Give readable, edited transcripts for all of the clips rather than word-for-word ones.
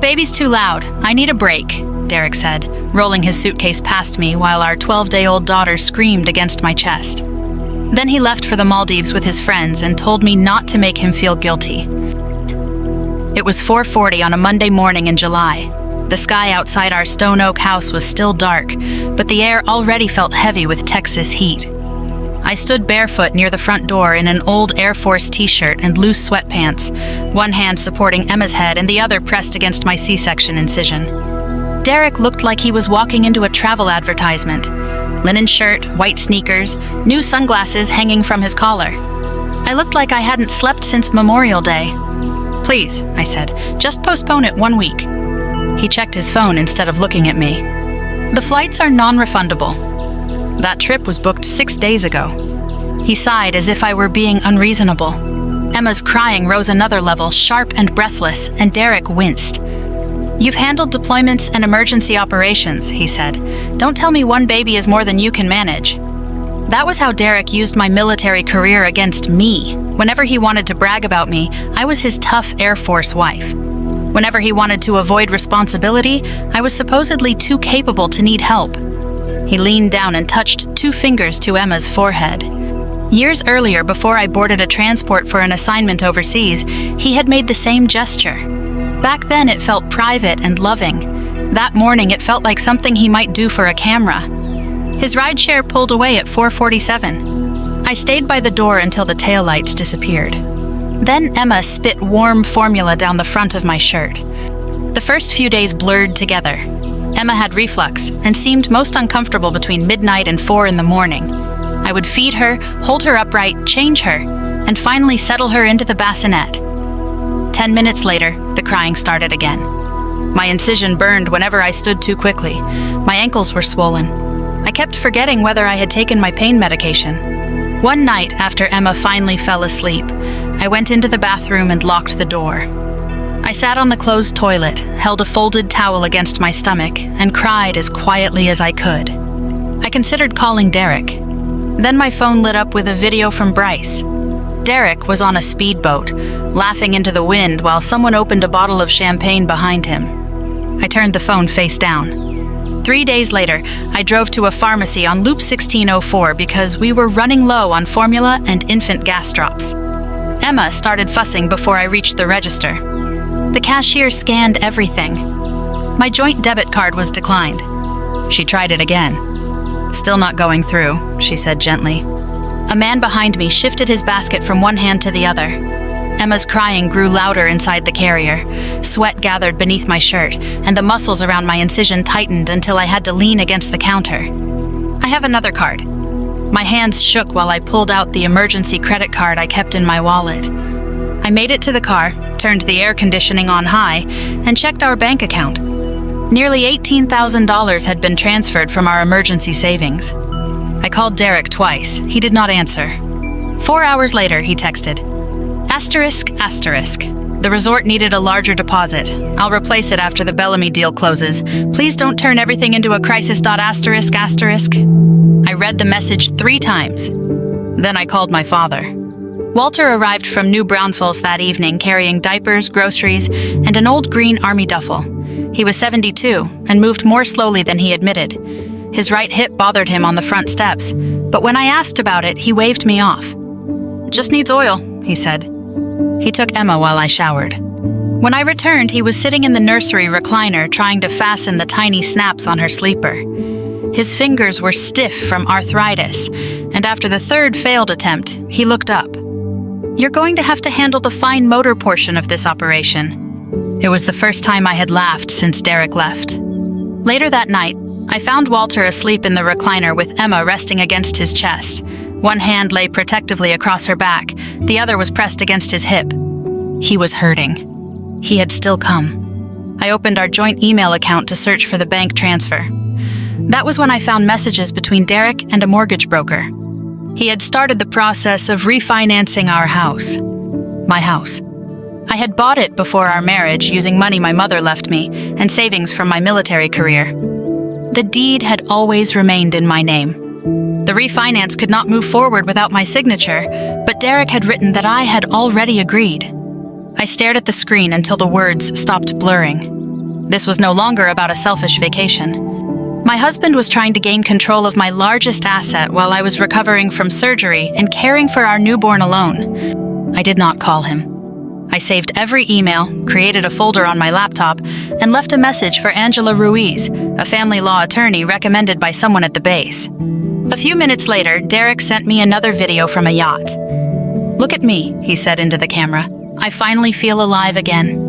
baby's too loud. I need a break," Derek said, rolling his suitcase past me while our 12-day-old daughter screamed against my chest. Then he left for the Maldives with his friends and told me not to make him feel guilty. It was 4:40 on a Monday morning in July. The sky outside our stone oak house was still dark, but the air already felt heavy with Texas heat. I stood barefoot near the front door in an old Air Force t-shirt and loose sweatpants, one hand supporting Emma's head and the other pressed against my C-section incision. Derek looked like he was walking into a travel advertisement. Linen shirt, white sneakers, new sunglasses hanging from his collar. I looked like I hadn't slept since Memorial Day. "Please," I said, "just postpone it 1 week." He checked his phone instead of looking at me. "The flights are non-refundable. That trip was booked 6 days ago." He sighed as if I were being unreasonable. Emma's crying rose another level, sharp and breathless, and Derek winced. "You've handled deployments and emergency operations," he said. "Don't tell me one baby is more than you can manage." That was how Derek used my military career against me. Whenever he wanted to brag about me, I was his tough Air Force wife. Whenever he wanted to avoid responsibility, I was supposedly too capable to need help. He leaned down and touched 2 fingers to Emma's forehead. Years earlier, before I boarded a transport for an assignment overseas, he had made the same gesture. Back then, it felt private and loving. That morning, it felt like something he might do for a camera. His rideshare pulled away at 4:47. I stayed by the door until the taillights disappeared. Then Emma spit warm formula down the front of my shirt. The first few days blurred together. Emma had reflux and seemed most uncomfortable between midnight and 4 in the morning. I would feed her, hold her upright, change her, and finally settle her into the bassinet. 10 minutes later, the crying started again. My incision burned whenever I stood too quickly. My ankles were swollen. I kept forgetting whether I had taken my pain medication. One night, after Emma finally fell asleep, I went into the bathroom and locked the door. I sat on the closed toilet, held a folded towel against my stomach, and cried as quietly as I could. I considered calling Derek. Then my phone lit up with a video from Bryce. Derek was on a speedboat, laughing into the wind while someone opened a bottle of champagne behind him. I turned the phone face down. 3 days later, I drove to a pharmacy on Loop 1604 because we were running low on formula and infant gas drops. Emma started fussing before I reached the register. The cashier scanned everything. My joint debit card was declined. She tried it again. "Still not going through," she said gently. A man behind me shifted his basket from one hand to the other. Emma's crying grew louder inside the carrier. Sweat gathered beneath my shirt, and the muscles around my incision tightened until I had to lean against the counter. "I have another card." My hands shook while I pulled out the emergency credit card I kept in my wallet. I made it to the car, turned the air conditioning on high, and checked our bank account. Nearly $18,000 had been transferred from our emergency savings. I called Derek twice. He did not answer. 4 hours later, he texted, "Asterisk, asterisk. The resort needed a larger deposit. I'll replace it after the Bellamy deal closes. Please don't turn everything into a crisis. Asterisk, asterisk." I read the message 3 times. Then I called my father. Walter arrived from New Braunfels that evening carrying diapers, groceries, and an old green army duffel. He was 72 and moved more slowly than he admitted. His right hip bothered him on the front steps, but when I asked about it, he waved me off. "Just needs oil," he said. He took Emma while I showered. When I returned, he was sitting in the nursery recliner trying to fasten the tiny snaps on her sleeper. His fingers were stiff from arthritis, and after the 3rd failed attempt, he looked up. "You're going to have to handle the fine motor portion of this operation." It was the first time I had laughed since Derek left. Later that night, I found Walter asleep in the recliner with Emma resting against his chest. One hand lay protectively across her back, the other was pressed against his hip. He was hurting. He had still come. I opened our joint email account to search for the bank transfer. That was when I found messages between Derek and a mortgage broker. He had started the process of refinancing our house. My house. I had bought it before our marriage using money my mother left me and savings from my military career. The deed had always remained in my name. The refinance could not move forward without my signature, but Derek had written that I had already agreed. I stared at the screen until the words stopped blurring. This was no longer about a selfish vacation. My husband was trying to gain control of my largest asset while I was recovering from surgery and caring for our newborn alone. I did not call him. I saved every email, created a folder on my laptop, and left a message for Angela Ruiz, a family law attorney recommended by someone at the base. A few minutes later, Derek sent me another video from a yacht. "Look at me," he said into the camera. "I finally feel alive again."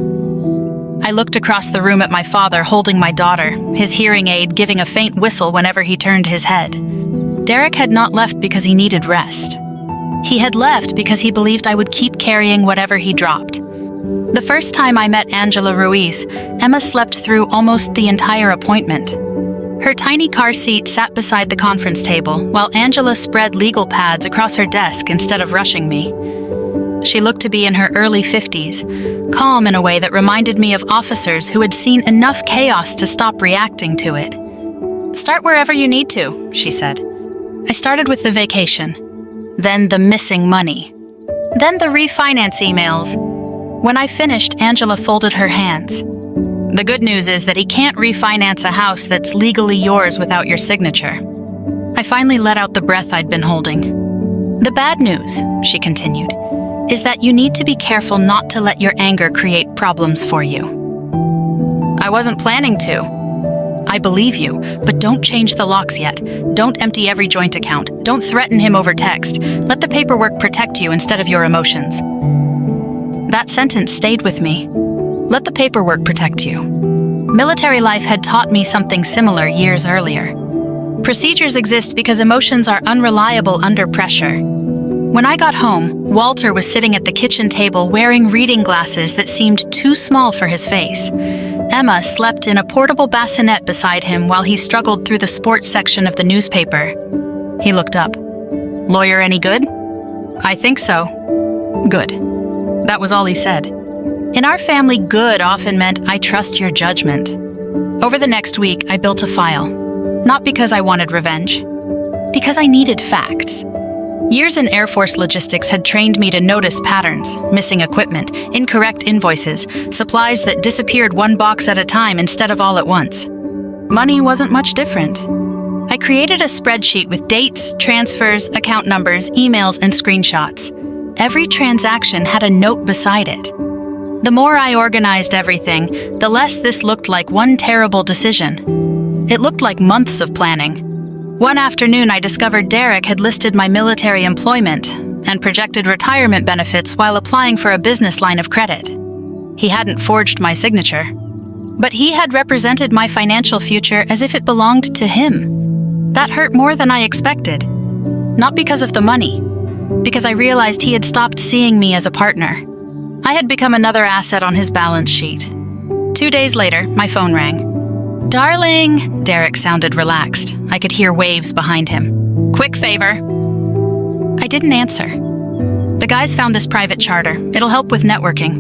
I looked across the room at my father holding my daughter, his hearing aid giving a faint whistle whenever he turned his head. Derek had not left because he needed rest. He had left because he believed I would keep carrying whatever he dropped. The first time I met Angela Ruiz, Emma slept through almost the entire appointment. Her tiny car seat sat beside the conference table, while Angela spread legal pads across her desk instead of rushing me. She looked to be in her early 50s, calm in a way that reminded me of officers who had seen enough chaos to stop reacting to it. "Start wherever you need to," she said. I started with the vacation, then the missing money, then the refinance emails. When I finished, Angela folded her hands. "The good news is that he can't refinance a house that's legally yours without your signature." I finally let out the breath I'd been holding. "The bad news," she continued, "is that you need to be careful not to let your anger create problems for you." I wasn't planning to. "I believe you, but don't change the locks yet. Don't empty every joint account. Don't threaten him over text. Let the paperwork protect you instead of your emotions." That sentence stayed with me. Let the paperwork protect you. Military life had taught me something similar years earlier. Procedures exist because emotions are unreliable under pressure. When I got home, Walter was sitting at the kitchen table wearing reading glasses that seemed too small for his face. Emma slept in a portable bassinet beside him while he struggled through the sports section of the newspaper. He looked up. "Lawyer any good?" "I think so." "Good." That was all he said. In our family, good often meant "I trust your judgment." Over the next week, I built a file. Not because I wanted revenge, because I needed facts. Years in Air Force logistics had trained me to notice patterns, missing equipment, incorrect invoices, supplies that disappeared one box at a time instead of all at once. Money wasn't much different. I created a spreadsheet with dates, transfers, account numbers, emails, and screenshots. Every transaction had a note beside it. The more I organized everything, the less this looked like one terrible decision. It looked like months of planning. One afternoon, I discovered Derek had listed my military employment and projected retirement benefits while applying for a business line of credit. He hadn't forged my signature, but he had represented my financial future as if it belonged to him. That hurt more than I expected. Not because of the money, because I realized he had stopped seeing me as a partner. I had become another asset on his balance sheet. 2 days later, my phone rang. "Darling," Derek sounded relaxed. I could hear waves behind him. "Quick favor." I didn't answer. "The guys found this private charter. It'll help with networking."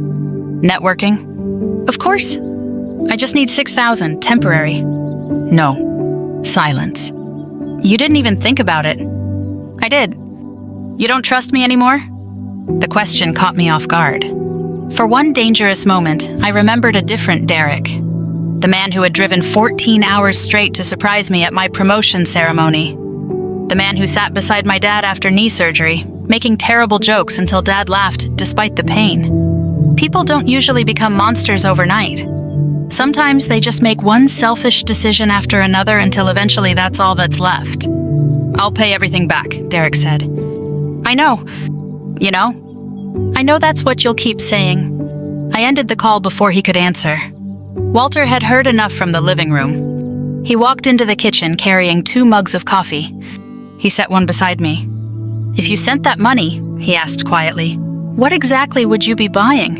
"Networking?" "Of course. I just need 6,000, temporary." "No." Silence. "You didn't even think about it." "I did." "You don't trust me anymore?" The question caught me off guard. For one dangerous moment, I remembered a different Derek. The man who had driven 14 hours straight to surprise me at my promotion ceremony. The man who sat beside my dad after knee surgery, making terrible jokes until Dad laughed despite the pain. People don't usually become monsters overnight. Sometimes they just make one selfish decision after another until eventually that's all that's left. "I'll pay everything back," Derek said. "I know. You know? I know that's what you'll keep saying." I ended the call before he could answer. Walter had heard enough from the living room. He walked into the kitchen carrying 2 mugs of coffee. He set one beside me. "If you sent that money," he asked quietly, "what exactly would you be buying?"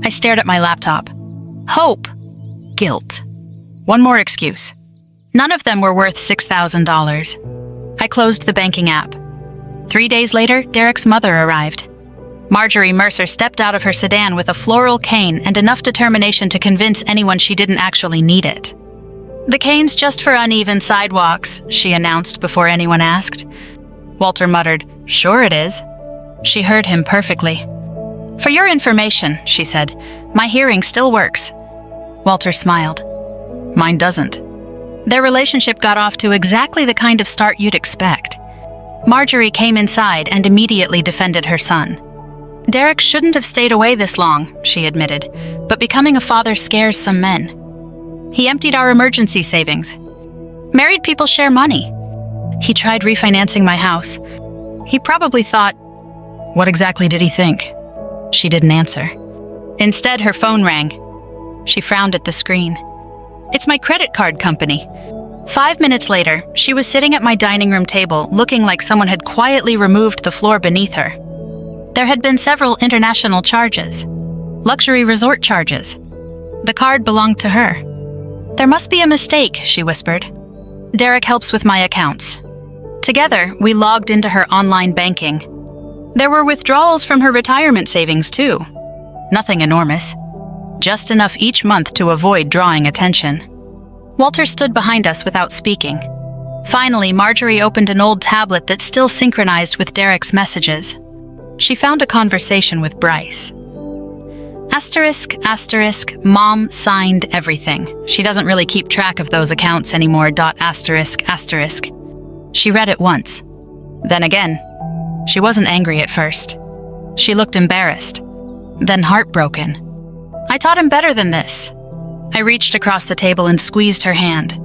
I stared at my laptop. Hope. Guilt. One more excuse. None of them were worth $6,000. I closed the banking app. 3 days later, Derek's mother arrived. Marjorie Mercer stepped out of her sedan with a floral cane and enough determination to convince anyone she didn't actually need it. "The cane's just for uneven sidewalks," she announced before anyone asked. Walter muttered, "Sure it is." She heard him perfectly. "For your information," she said, "my hearing still works." Walter smiled. Mine doesn't. Their relationship got off to exactly the kind of start you'd expect. Marjorie came inside and immediately defended her son. Derek shouldn't have stayed away this long, she admitted, but becoming a father scares some men. He emptied our emergency savings. Married people share money. He tried refinancing my house. He probably thought, what exactly did he think? She didn't answer. Instead, her phone rang. She frowned at the screen. It's my credit card company. 5 minutes later, she was sitting at my dining room table, looking like someone had quietly removed the floor beneath her. There had been several international charges. Luxury resort charges. The card belonged to her. There must be a mistake, she whispered. Derek helps with my accounts. Together, we logged into her online banking. There were withdrawals from her retirement savings, too. Nothing enormous. Just enough each month to avoid drawing attention. Walter stood behind us without speaking. Finally, Marjorie opened an old tablet that still synchronized with Derek's messages. She found a conversation with Bryce. Asterisk, asterisk, Mom signed everything. She doesn't really keep track of those accounts anymore, asterisk, asterisk. She read it once. Then again. She wasn't angry at first. She looked embarrassed. Then heartbroken. I taught him better than this. I reached across the table and squeezed her hand.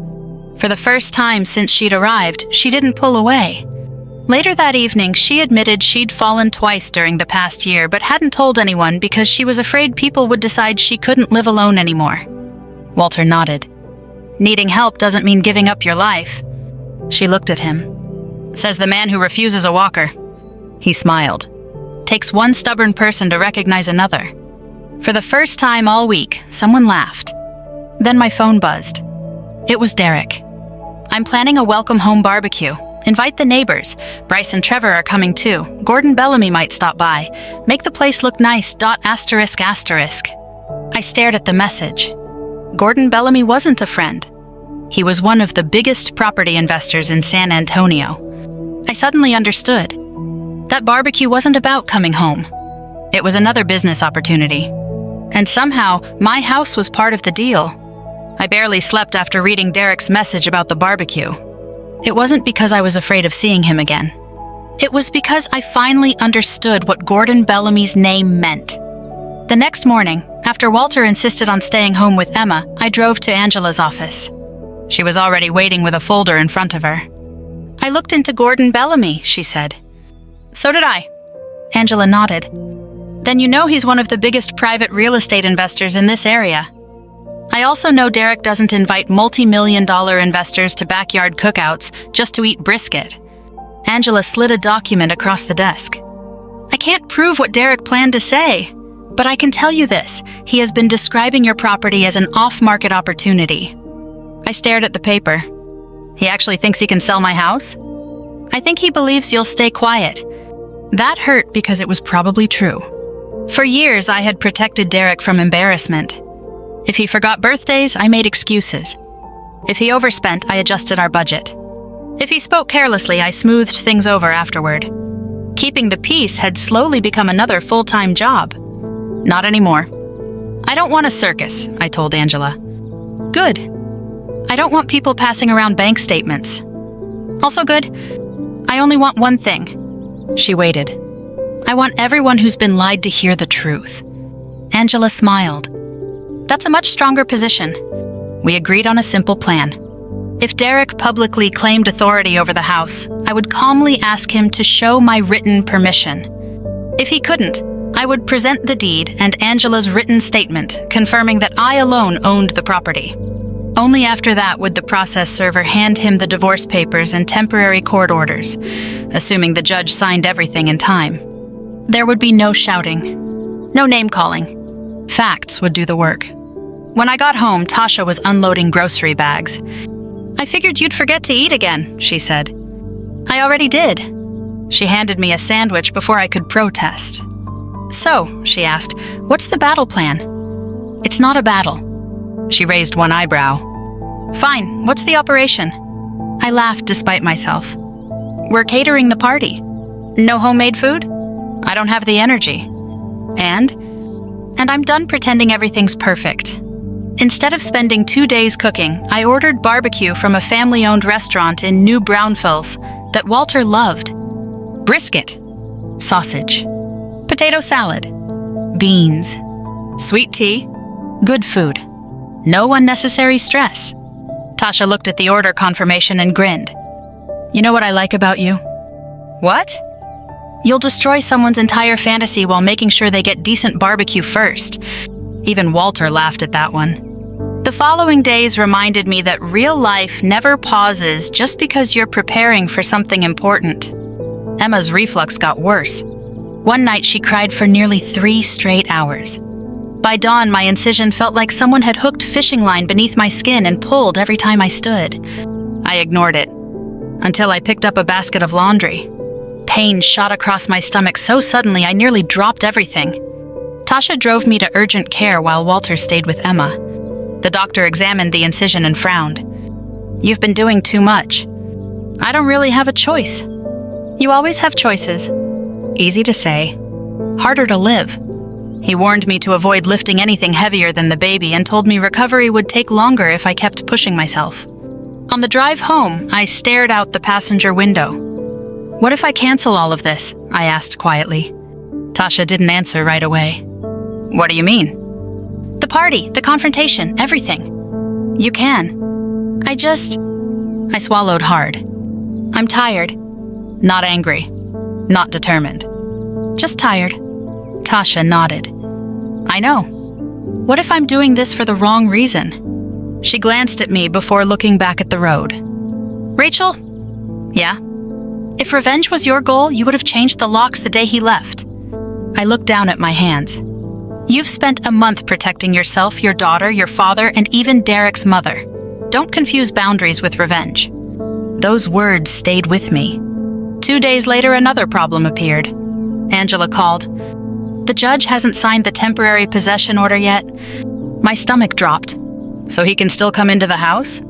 For the first time since she'd arrived, she didn't pull away. Later that evening, she admitted she'd fallen twice during the past year but hadn't told anyone because she was afraid people would decide she couldn't live alone anymore. Walter nodded. Needing help doesn't mean giving up your life. She looked at him. Says the man who refuses a walker. He smiled. Takes one stubborn person to recognize another. For the first time all week, someone laughed. Then my phone buzzed. It was Derek. I'm planning a welcome home barbecue. Invite the neighbors. Bryce and Trevor are coming too. Gordon Bellamy might stop by. Make the place look nice, asterisk, asterisk. I stared at the message. Gordon Bellamy wasn't a friend. He was one of the biggest property investors in San Antonio. I suddenly understood. That barbecue wasn't about coming home. It was another business opportunity. And somehow, my house was part of the deal. I barely slept after reading Derek's message about the barbecue. It wasn't because I was afraid of seeing him again. It was because I finally understood what Gordon Bellamy's name meant. The next morning, after Walter insisted on staying home with Emma, I drove to Angela's office. She was already waiting with a folder in front of her. I looked into Gordon Bellamy, she said. So did I. Angela nodded. Then you know he's one of the biggest private real estate investors in this area. I also know Derek doesn't invite multi-million-dollar investors to backyard cookouts just to eat brisket. Angela slid a document across the desk. I can't prove what Derek planned to say, but I can tell you this. He has been describing your property as an off-market opportunity. I stared at the paper. He actually thinks he can sell my house? I think he believes you'll stay quiet. That hurt because it was probably true. For years, I had protected Derek from embarrassment. If he forgot birthdays, I made excuses. If he overspent, I adjusted our budget. If he spoke carelessly, I smoothed things over afterward. Keeping the peace had slowly become another full-time job. Not anymore. I don't want a circus, I told Angela. Good. I don't want people passing around bank statements. Also good. I only want one thing. She waited. I want everyone who's been lied to hear the truth. Angela smiled. That's a much stronger position. We agreed on a simple plan. If Derek publicly claimed authority over the house, I would calmly ask him to show my written permission. If he couldn't, I would present the deed and Angela's written statement confirming that I alone owned the property. Only after that would the process server hand him the divorce papers and temporary court orders, assuming the judge signed everything in time. There would be no shouting, no name-calling. Facts would do the work. When I got home, Tasha was unloading grocery bags. I figured you'd forget to eat again, she said. I already did. She handed me a sandwich before I could protest. So, she asked, what's the battle plan? It's not a battle. She raised one eyebrow. Fine, what's the operation? I laughed despite myself. We're catering the party. No homemade food? I don't have the energy. And I'm done pretending everything's perfect. Instead of spending 2 days cooking, I ordered barbecue from a family-owned restaurant in New Braunfels that Walter loved. Brisket, sausage, potato salad, beans, sweet tea, good food. No unnecessary stress. Tasha looked at the order confirmation and grinned. You know what I like about you? What? You'll destroy someone's entire fantasy while making sure they get decent barbecue first. Even Walter laughed at that one. The following days reminded me that real life never pauses just because you're preparing for something important. Emma's reflux got worse. One night she cried for nearly 3 straight hours. By dawn, my incision felt like someone had hooked fishing line beneath my skin and pulled every time I stood. I ignored it, until I picked up a basket of laundry. Pain shot across my stomach so suddenly I nearly dropped everything. Tasha drove me to urgent care while Walter stayed with Emma. The doctor examined the incision and frowned. You've been doing too much. I don't really have a choice. You always have choices. Easy to say, harder to live. He warned me to avoid lifting anything heavier than the baby and told me recovery would take longer if I kept pushing myself. On the drive home, I stared out the passenger window. What if I cancel all of this? I asked quietly. Tasha didn't answer right away. What do you mean? The party, the confrontation, everything. You can. I swallowed hard. I'm tired. Not angry. Not determined. Just tired. Tasha nodded. I know. What if I'm doing this for the wrong reason? She glanced at me before looking back at the road. Rachel? Yeah? If revenge was your goal, you would have changed the locks the day he left. I looked down at my hands. You've spent a month protecting yourself, your daughter, your father, and even Derek's mother. Don't confuse boundaries with revenge. Those words stayed with me. 2 days later, another problem appeared. Angela called. The judge hasn't signed the temporary possession order yet. My stomach dropped. So he can still come into the house?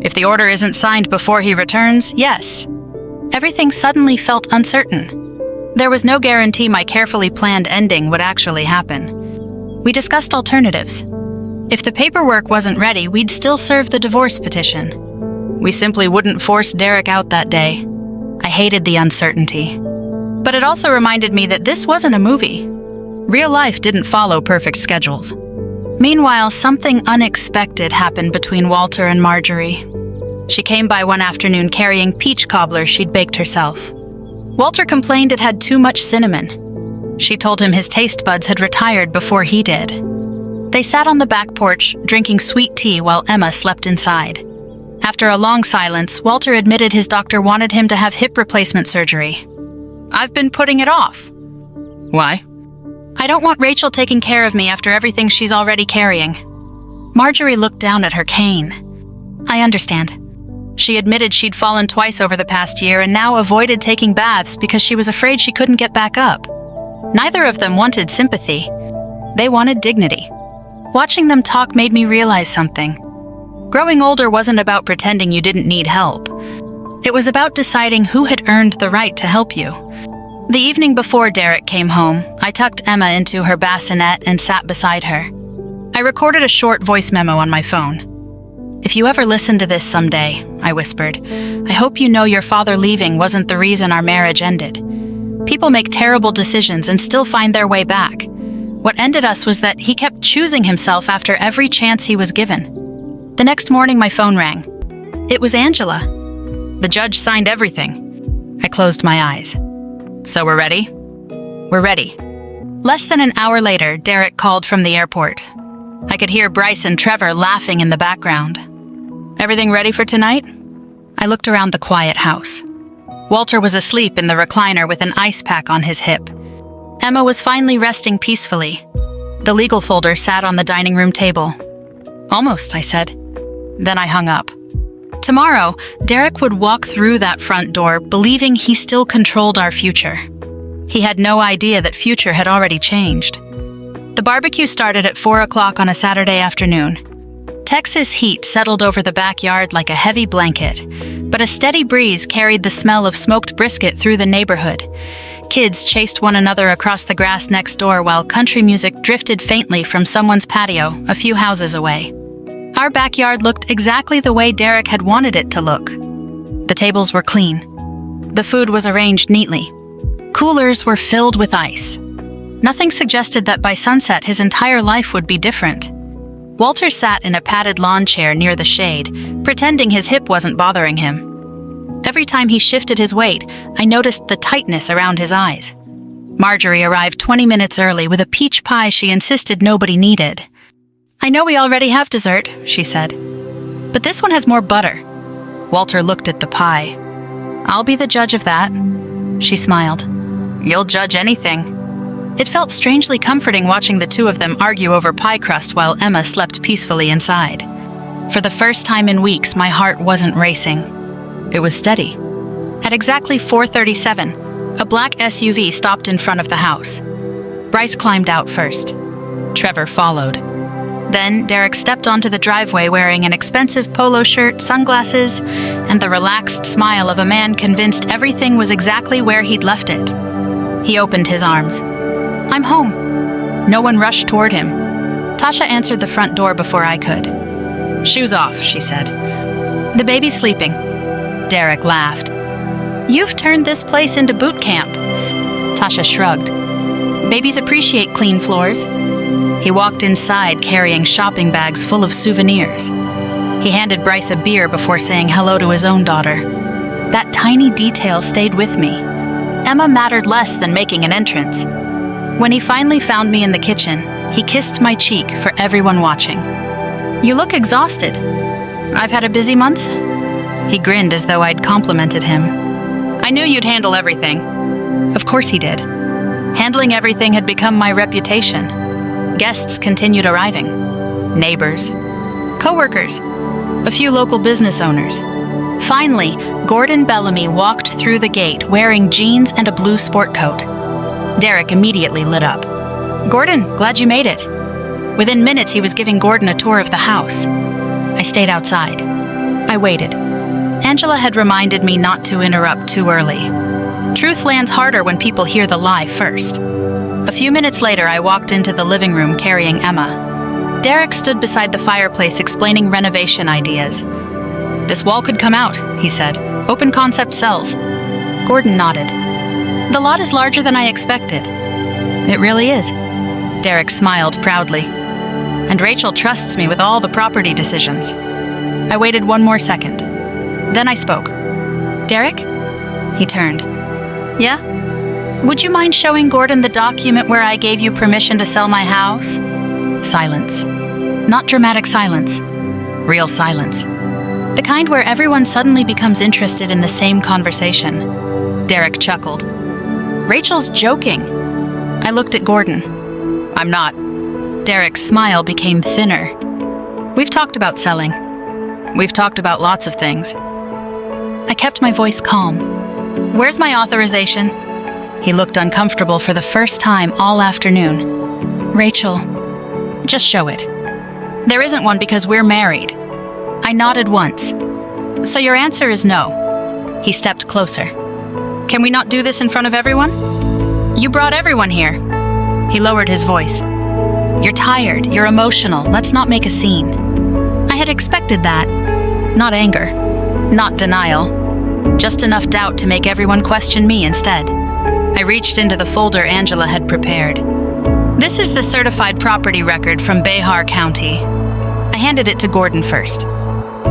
If the order isn't signed before he returns, yes. Everything suddenly felt uncertain. There was no guarantee my carefully planned ending would actually happen. We discussed alternatives. If the paperwork wasn't ready, we'd still serve the divorce petition. We simply wouldn't force Derek out that day. I hated the uncertainty. But it also reminded me that this wasn't a movie. Real life didn't follow perfect schedules. Meanwhile, something unexpected happened between Walter and Marjorie. She came by one afternoon carrying peach cobbler she'd baked herself. Walter complained it had too much cinnamon. She told him his taste buds had retired before he did. They sat on the back porch, drinking sweet tea while Emma slept inside. After a long silence, Walter admitted his doctor wanted him to have hip replacement surgery. I've been putting it off. Why? I don't want Rachel taking care of me after everything she's already carrying. Marjorie looked down at her cane. I understand. She admitted she'd fallen twice over the past year and now avoided taking baths because she was afraid she couldn't get back up. Neither of them wanted sympathy. They wanted dignity. Watching them talk made me realize something. Growing older wasn't about pretending you didn't need help. It was about deciding who had earned the right to help you. The evening before Derek came home, I tucked Emma into her bassinet and sat beside her. I recorded a short voice memo on my phone. If you ever listen to this someday, I whispered, I hope you know your father leaving wasn't the reason our marriage ended. People make terrible decisions and still find their way back. What ended us was that he kept choosing himself after every chance he was given. The next morning, my phone rang. It was Angela. The judge signed everything. I closed my eyes. So we're ready? We're ready. Less than an hour later, Derek called from the airport. I could hear Bryce and Trevor laughing in the background. Everything ready for tonight? I looked around the quiet house. Walter was asleep in the recliner with an ice pack on his hip. Emma was finally resting peacefully. The legal folder sat on the dining room table. Almost, I said. Then I hung up. Tomorrow, Derek would walk through that front door, believing he still controlled our future. He had no idea that future had already changed. The barbecue started at 4 o'clock on a Saturday afternoon. Texas heat settled over the backyard like a heavy blanket, but a steady breeze carried the smell of smoked brisket through the neighborhood. Kids chased one another across the grass next door while country music drifted faintly from someone's patio a few houses away. Our backyard looked exactly the way Derek had wanted it to look. The tables were clean. The food was arranged neatly. Coolers were filled with ice. Nothing suggested that by sunset his entire life would be different. Walter sat in a padded lawn chair near the shade, pretending his hip wasn't bothering him. Every time he shifted his weight, I noticed the tightness around his eyes. Marjorie arrived 20 minutes early with a peach pie she insisted nobody needed. "I know we already have dessert," she said, "but this one has more butter." Walter looked at the pie. "I'll be the judge of that," she smiled. "You'll judge anything." It felt strangely comforting watching the two of them argue over pie crust while Emma slept peacefully inside. For the first time in weeks, my heart wasn't racing. It was steady. At exactly 4:37, a black SUV stopped in front of the house. Bryce climbed out first. Trevor followed. Then Derek stepped onto the driveway wearing an expensive polo shirt, sunglasses, and the relaxed smile of a man convinced everything was exactly where he'd left it. He opened his arms. "I'm home." No one rushed toward him. Tasha answered the front door before I could. "Shoes off," she said. "The baby's sleeping." Derek laughed. "You've turned this place into boot camp." Tasha shrugged. "Babies appreciate clean floors." He walked inside carrying shopping bags full of souvenirs. He handed Bryce a beer before saying hello to his own daughter. That tiny detail stayed with me. Emma mattered less than making an entrance. When he finally found me in the kitchen, he kissed my cheek for everyone watching. "You look exhausted." "I've had a busy month." He grinned as though I'd complimented him. "I knew you'd handle everything." Of course he did. Handling everything had become my reputation. Guests continued arriving. Neighbors. Co-workers. A few local business owners. Finally, Gordon Bellamy walked through the gate wearing jeans and a blue sport coat. Derek immediately lit up. "Gordon, glad you made it." Within minutes, he was giving Gordon a tour of the house. I stayed outside. I waited. Angela had reminded me not to interrupt too early. Truth lands harder when people hear the lie first. A few minutes later, I walked into the living room carrying Emma. Derek stood beside the fireplace explaining renovation ideas. "This wall could come out," he said. "Open concept cells." Gordon nodded. "The lot is larger than I expected." "It really is." Derek smiled proudly. "And Rachel trusts me with all the property decisions." I waited one more second. Then I spoke. "Derek?" He turned. "Yeah? Would you mind showing Gordon the document where I gave you permission to sell my house?" Silence. Not dramatic silence. Real silence. The kind where everyone suddenly becomes interested in the same conversation. Derek chuckled. "Rachel's joking." I looked at Gordon. "I'm not." Derek's smile became thinner. "We've talked about selling. We've talked about lots of things." I kept my voice calm. "Where's my authorization?" He looked uncomfortable for the first time all afternoon. "Rachel, just show it." "There isn't one because we're married." I nodded once. "So your answer is no." He stepped closer. "Can we not do this in front of everyone?" "You brought everyone here." He lowered his voice. "You're tired, you're emotional, let's not make a scene." I had expected that. Not anger. Not denial. Just enough doubt to make everyone question me instead. I reached into the folder Angela had prepared. "This is the certified property record from Behar County." I handed it to Gordon first.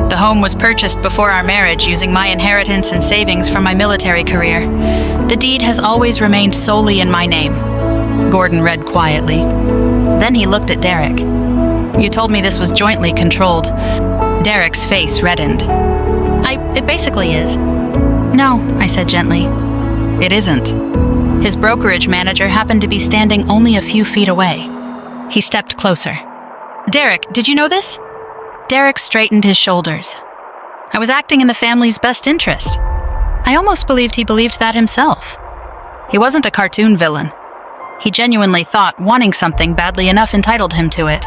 "The home was purchased before our marriage using my inheritance and savings from my military career. The deed has always remained solely in my name." Gordon read quietly. Then he looked at Derek. "You told me this was jointly controlled." Derek's face reddened. It basically is." "No," I said gently. "It isn't." His brokerage manager happened to be standing only a few feet away. He stepped closer. "Derek, did you know this?" Derek straightened his shoulders. "I was acting in the family's best interest." I almost believed he believed that himself. He wasn't a cartoon villain. He genuinely thought wanting something badly enough entitled him to it.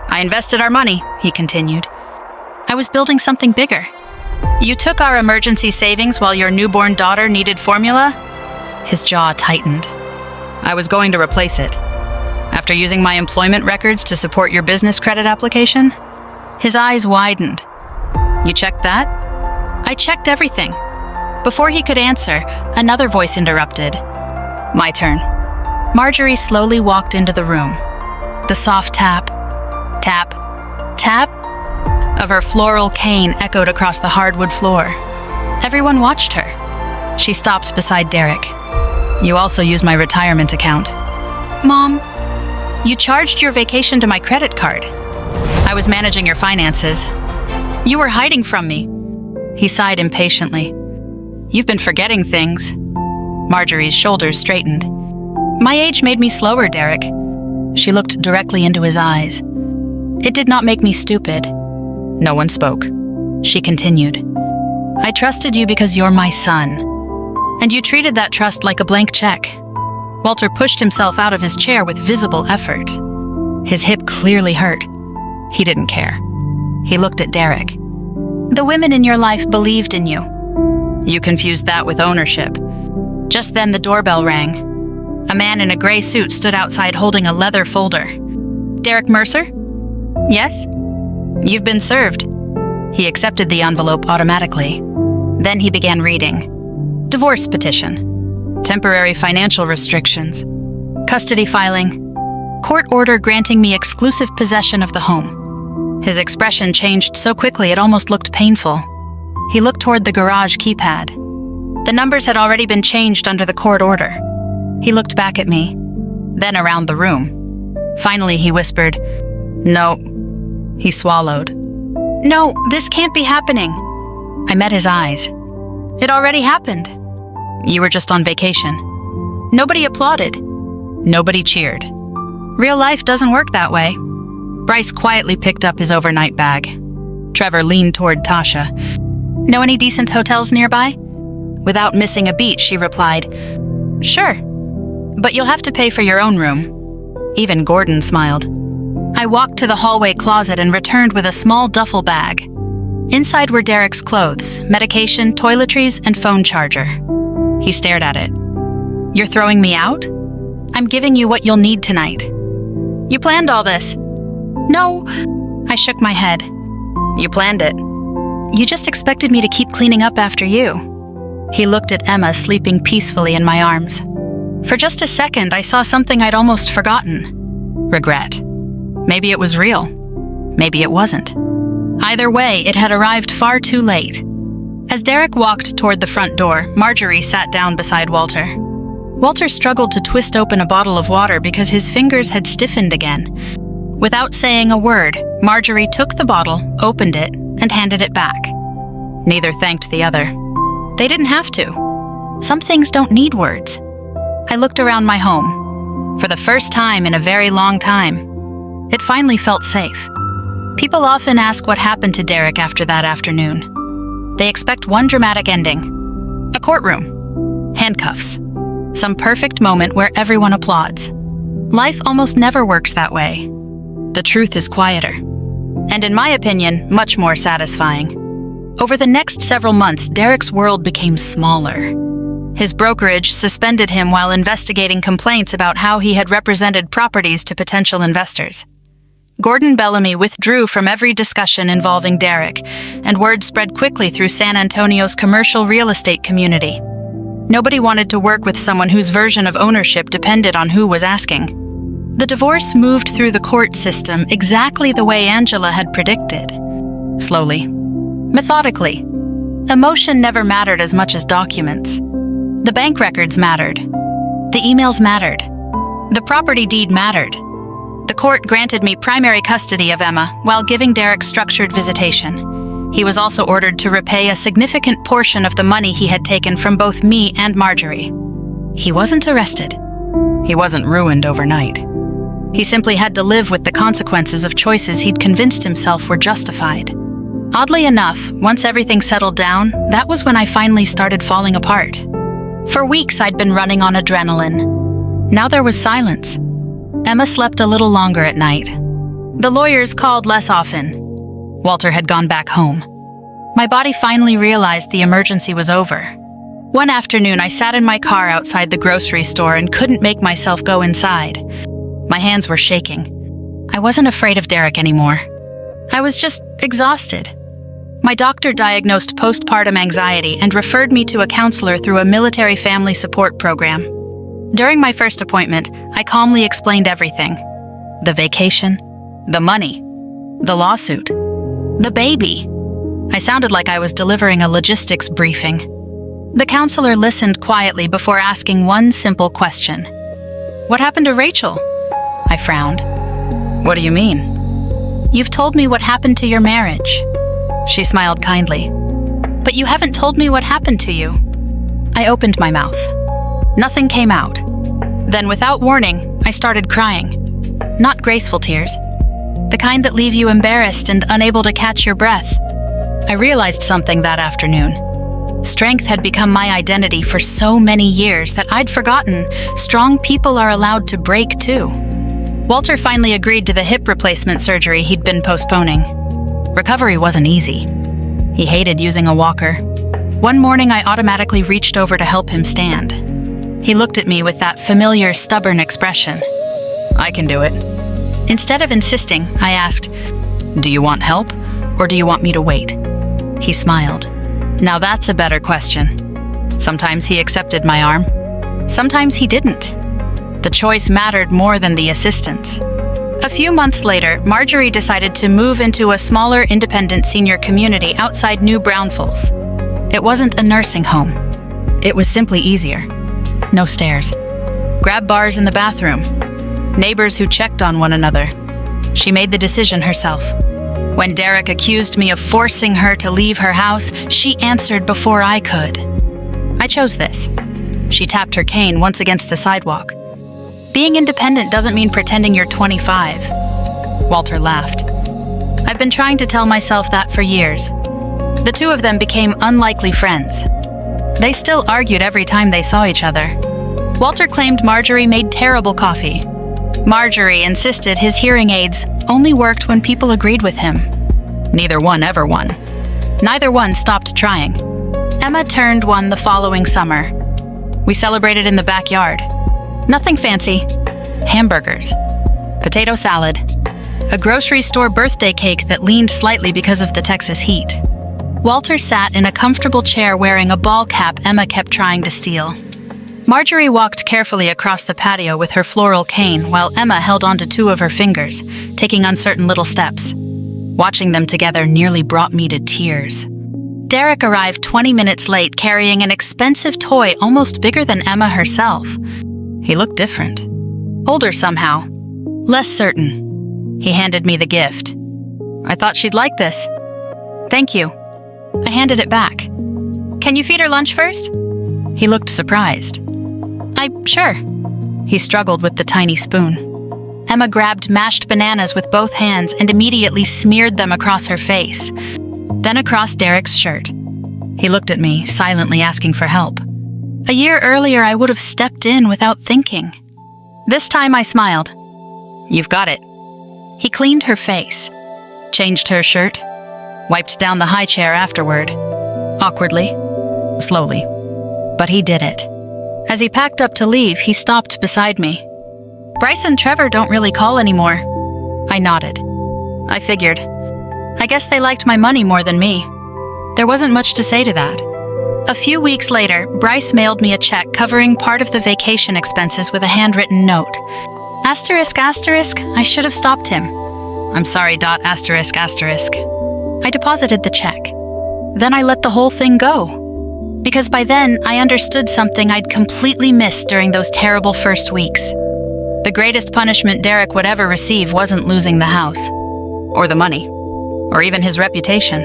"I invested our money," he continued. "I was building something bigger. You took our emergency savings while your newborn daughter needed formula?" His jaw tightened. "I was going to replace it. After using my employment records to support your business credit application?" His eyes widened. "You checked that?" "I checked everything." Before he could answer, another voice interrupted. "My turn." Marjorie slowly walked into the room. The soft tap, tap, tap of her floral cane echoed across the hardwood floor. Everyone watched her. She stopped beside Derek. "You also use my retirement account." "Mom, you charged your vacation to my credit card." "I was managing your finances." "You were hiding from me." He sighed impatiently. "You've been forgetting things." Marjorie's shoulders straightened. "My age made me slower, Derek." She looked directly into his eyes. "It did not make me stupid." No one spoke. She continued. "I trusted you because you're my son. And you treated that trust like a blank check." Walter pushed himself out of his chair with visible effort. His hip clearly hurt. He didn't care. He looked at Derek. "The women in your life believed in you." "You confused that with ownership." Just then the doorbell rang. A man in a gray suit stood outside holding a leather folder. "Derek Mercer?" "Yes?" "You've been served." He accepted the envelope automatically. Then he began reading. "Divorce petition. Temporary financial restrictions. Custody filing. Court order granting me exclusive possession of the home." His expression changed so quickly it almost looked painful. He looked toward the garage keypad. The numbers had already been changed under the court order. He looked back at me, then around the room. Finally, he whispered, "No." He swallowed. "No, this can't be happening." I met his eyes. "It already happened." "You were just on vacation." Nobody applauded. Nobody cheered. Real life doesn't work that way. Bryce quietly picked up his overnight bag. Trevor leaned toward Tasha. "Know any decent hotels nearby?" Without missing a beat, she replied, "Sure, but you'll have to pay for your own room." Even Gordon smiled. I walked to the hallway closet and returned with a small duffel bag. Inside were Derek's clothes, medication, toiletries, and phone charger. He stared at it. "You're throwing me out? I'm giving you what you'll need tonight." "You planned all this." "No." I shook my head. "You planned it." "You just expected me to keep cleaning up after you." He looked at Emma sleeping peacefully in my arms. For just a second, I saw something I'd almost forgotten. Regret. Maybe it was real. Maybe it wasn't. Either way, it had arrived far too late. As Derek walked toward the front door, Marjorie sat down beside Walter. Walter struggled to twist open a bottle of water because his fingers had stiffened again. Without saying a word, Marjorie took the bottle, opened it, and handed it back. Neither thanked the other. They didn't have to. Some things don't need words. I looked around my home. For the first time in a very long time, it finally felt safe. People often ask what happened to Derek after that afternoon. They expect one dramatic ending. A courtroom. Handcuffs. Some perfect moment where everyone applauds. Life almost never works that way. The truth is quieter. And in my opinion, much more satisfying. Over the next several months, Derek's world became smaller. His brokerage suspended him while investigating complaints about how he had represented properties to potential investors. Gordon Bellamy withdrew from every discussion involving Derek, and word spread quickly through San Antonio's commercial real estate community. Nobody wanted to work with someone whose version of ownership depended on who was asking. The divorce moved through the court system exactly the way Angela had predicted. Slowly. Methodically. Emotion never mattered as much as documents. The bank records mattered. The emails mattered. The property deed mattered. The court granted me primary custody of Emma while giving Derek structured visitation. He was also ordered to repay a significant portion of the money he had taken from both me and Marjorie. He wasn't arrested. He wasn't ruined overnight. He simply had to live with the consequences of choices he'd convinced himself were justified. Oddly enough, once everything settled down, that was when I finally started falling apart. For weeks I'd been running on adrenaline. Now there was silence. Emma slept a little longer at night. The lawyers called less often. Walter had gone back home. My body finally realized the emergency was over. One afternoon, I sat in my car outside the grocery store and couldn't make myself go inside. My hands were shaking. I wasn't afraid of Derek anymore. I was just exhausted. My doctor diagnosed postpartum anxiety and referred me to a counselor through a military family support program. During my first appointment, I calmly explained everything. The vacation, the money, the lawsuit, the baby. I sounded like I was delivering a logistics briefing. The counselor listened quietly before asking one simple question. "What happened to Rachel?" I frowned. "What do you mean?" "You've told me what happened to your marriage." She smiled kindly. "But you haven't told me what happened to you." I opened my mouth. Nothing came out. Then, without warning, I started crying. Not graceful tears. The kind that leave you embarrassed and unable to catch your breath. I realized something that afternoon. Strength had become my identity for so many years that I'd forgotten strong people are allowed to break too. Walter finally agreed to the hip replacement surgery he'd been postponing. Recovery wasn't easy. He hated using a walker. One morning, I automatically reached over to help him stand. He looked at me with that familiar, stubborn expression. "I can do it." Instead of insisting, I asked, "Do you want help, or do you want me to wait?" He smiled. Now that's a better question. Sometimes he accepted my arm. Sometimes he didn't. The choice mattered more than the assistance. A few months later, Marjorie decided to move into a smaller, independent senior community outside New Braunfels. It wasn't a nursing home. It was simply easier. No stairs. Grab bars in the bathroom. Neighbors who checked on one another. She made the decision herself. When Derek accused me of forcing her to leave her house, she answered before I could. I chose this. She tapped her cane once against the sidewalk. Being independent doesn't mean pretending you're 25. Walter laughed. I've been trying to tell myself that for years. The two of them became unlikely friends. They still argued every time they saw each other. Walter claimed Marjorie made terrible coffee. Marjorie insisted his hearing aids only worked when people agreed with him. Neither one ever won. Neither one stopped trying. Emma turned one the following summer. We celebrated in the backyard. Nothing fancy. Hamburgers. Potato salad. A grocery store birthday cake that leaned slightly because of the Texas heat. Walter sat in a comfortable chair wearing a ball cap Emma kept trying to steal. Marjorie walked carefully across the patio with her floral cane while Emma held onto two of her fingers, taking uncertain little steps. Watching them together nearly brought me to tears. Derek arrived 20 minutes late carrying an expensive toy almost bigger than Emma herself. He looked different. Older somehow. Less certain. He handed me the gift. "I thought she'd like this." "Thank you." I handed it back. "Can you feed her lunch first?" He looked surprised. Sure." He struggled with the tiny spoon. Emma grabbed mashed bananas with both hands and immediately smeared them across her face, then across Derek's shirt. He looked at me, silently asking for help. A year earlier, I would have stepped in without thinking. This time I smiled. "You've got it." He cleaned her face, changed her shirt, wiped down the high chair afterward. Awkwardly, slowly. But he did it. As he packed up to leave, he stopped beside me. "Bryce and Trevor don't really call anymore." I nodded. I figured. I guess they liked my money more than me. There wasn't much to say to that. A few weeks later, Bryce mailed me a check covering part of the vacation expenses with a handwritten note. Asterisk, asterisk, I should have stopped him. "I'm sorry, ... asterisk, asterisk." I deposited the check. Then I let the whole thing go. Because by then, I understood something I'd completely missed during those terrible first weeks. The greatest punishment Derek would ever receive wasn't losing the house, or the money, or even his reputation.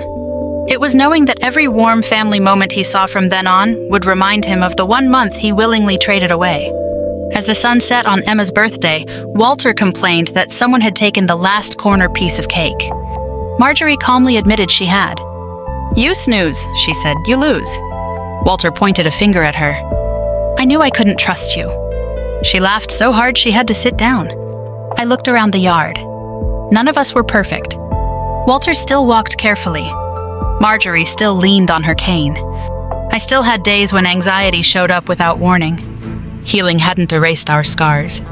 It was knowing that every warm family moment he saw from then on would remind him of the 1 month he willingly traded away. As the sun set on Emma's birthday, Walter complained that someone had taken the last corner piece of cake. Marjorie calmly admitted she had. "You snooze," she said, "you lose." Walter pointed a finger at her. "I knew I couldn't trust you." She laughed so hard she had to sit down. I looked around the yard. None of us were perfect. Walter still walked carefully. Marjorie still leaned on her cane. I still had days when anxiety showed up without warning. Healing hadn't erased our scars.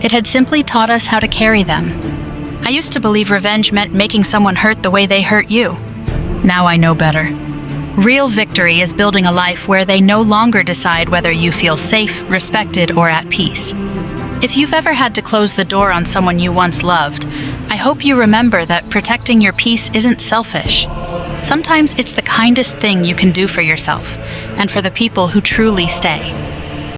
It had simply taught us how to carry them. I used to believe revenge meant making someone hurt the way they hurt you. Now I know better. Real victory is building a life where they no longer decide whether you feel safe, respected, or at peace. If you've ever had to close the door on someone you once loved, I hope you remember that protecting your peace isn't selfish. Sometimes it's the kindest thing you can do for yourself and for the people who truly stay.